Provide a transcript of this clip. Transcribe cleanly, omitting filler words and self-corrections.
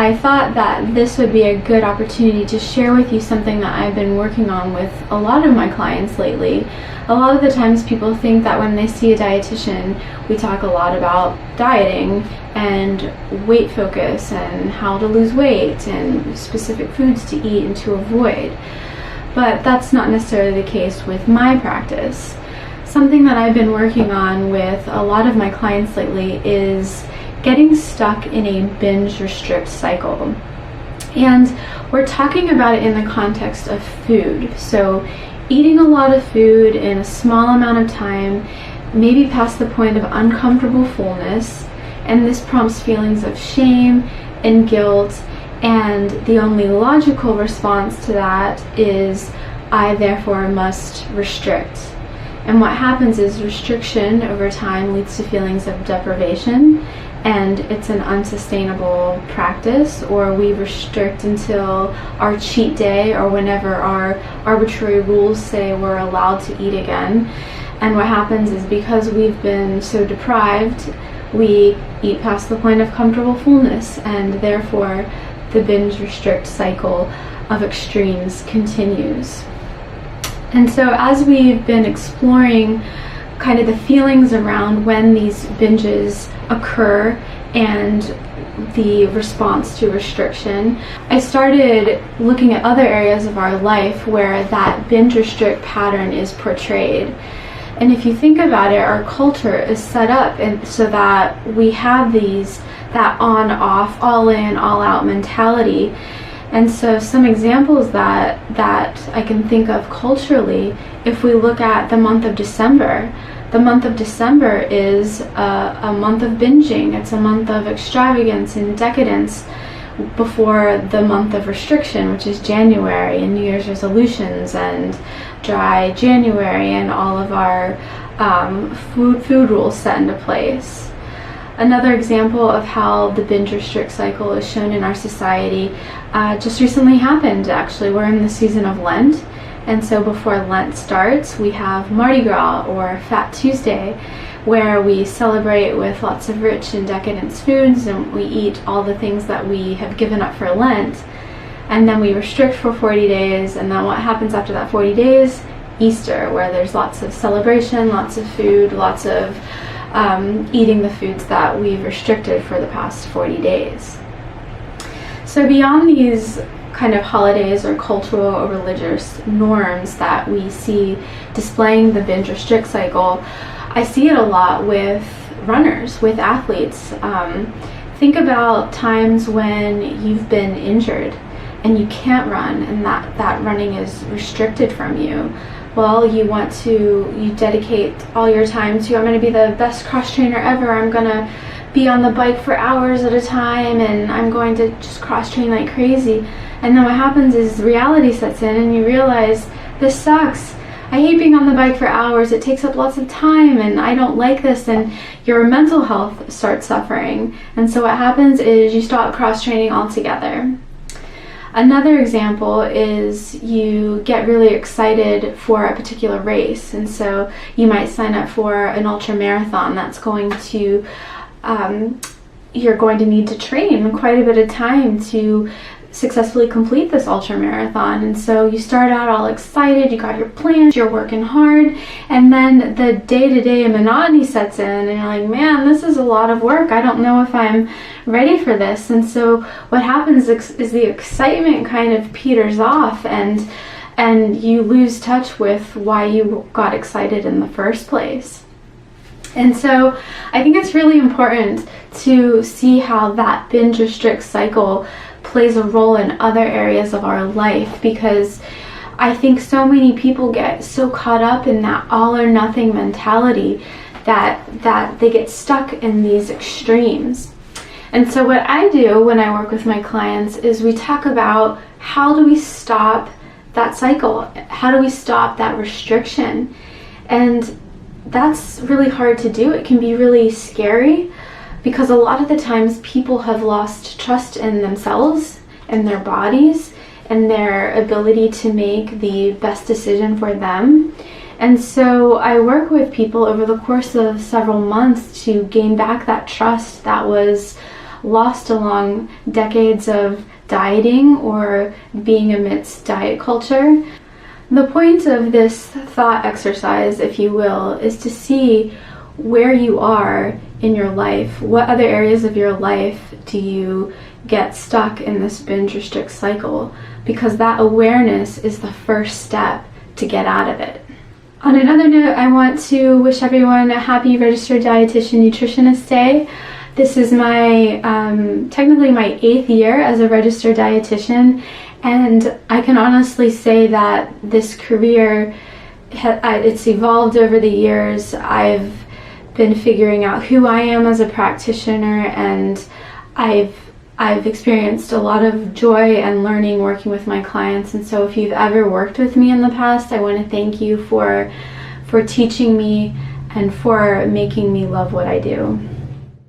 I thought that this would be a good opportunity to share with you something that I've been working on with a lot of my clients lately. A lot of the times people think that when they see a dietitian, we talk a lot about dieting and weight focus and how to lose weight and specific foods to eat and to avoid. But that's not necessarily the case with my practice. Something that I've been working on with a lot of my clients lately is getting stuck in a binge restrict cycle. And we're talking about it in the context of food. So eating a lot of food in a small amount of time, maybe past the point of uncomfortable fullness, and this prompts feelings of shame and guilt, and the only logical response to that is, I therefore must restrict. And what happens is restriction over time leads to feelings of deprivation, and it's an unsustainable practice, or we restrict until our cheat day or whenever our arbitrary rules say we're allowed to eat again. And what happens is, because we've been so deprived, we eat past the point of comfortable fullness, and therefore the binge restrict cycle of extremes continues. And so as we've been exploring kind of the feelings around when these binges occur and the response to restriction, I started looking at other areas of our life where that binge restrict pattern is portrayed. And if you think about it, our culture is set up and so that we have that on-off, all-in, all-out mentality. And so some examples that I can think of culturally, if we look at the month of December, the month of December is a month of binging. It's a month of extravagance and decadence before the month of restriction, which is January, and New Year's resolutions and dry January and all of our food rules set into place. Another example of how the binge restrict cycle is shown in our society just recently happened, actually. We're in the season of Lent, and so before Lent starts, we have Mardi Gras, or Fat Tuesday, where we celebrate with lots of rich and decadent foods, and we eat all the things that we have given up for Lent, and then we restrict for 40 days, and then what happens after that 40 days? Easter, where there's lots of celebration, lots of food, lots of eating the foods that we've restricted for the past 40 days. So beyond these kind of holidays or cultural or religious norms that we see displaying the binge restrict cycle, I see it a lot with runners, with athletes. Think about times when you've been injured and you can't run, and that running is restricted from you. Well, you dedicate all your time to, I'm going to be the best cross trainer ever, I'm going to be on the bike for hours at a time, and I'm going to just cross train like crazy. And then what happens is reality sets in and you realize, this sucks. I hate being on the bike for hours, it takes up lots of time, and I don't like this, and your mental health starts suffering. And so what happens is you stop cross training altogether. Another example is you get really excited for a particular race, and so you might sign up for an ultra marathon that's going to, you're going to need to train quite a bit of time to successfully complete this ultra marathon. And so you start out all excited, you got your plans, you're working hard, and then the day-to-day monotony sets in and you're like, man, this is a lot of work, I don't know if I'm ready for this. And so what happens is the excitement kind of peters off, and you lose touch with why you got excited in the first place. And so I think it's really important to see how that binge restrict cycle plays a role in other areas of our life, because I think so many people get so caught up in that all or nothing mentality that they get stuck in these extremes. And so what I do when I work with my clients is we talk about, how do we stop that cycle? How do we stop that restriction? And that's really hard to do. It can be really scary, because a lot of the times people have lost trust in themselves and their bodies and their ability to make the best decision for them. And so I work with people over the course of several months to gain back that trust that was lost along decades of dieting or being amidst diet culture. The point of this thought exercise, if you will, is to see where you are in your life. What other areas of your life do you get stuck in this binge restrict cycle? Because that awareness is the first step to get out of it. On another note, I want to wish everyone a happy Registered Dietitian Nutritionist Day. This is my technically my 8th year as a registered dietitian, and I can honestly say that this career, it's evolved over the years. I've been figuring out who I am as a practitioner, and I've experienced a lot of joy and learning working with my clients. And so if you've ever worked with me in the past, I want to thank you for teaching me and for making me love what I do.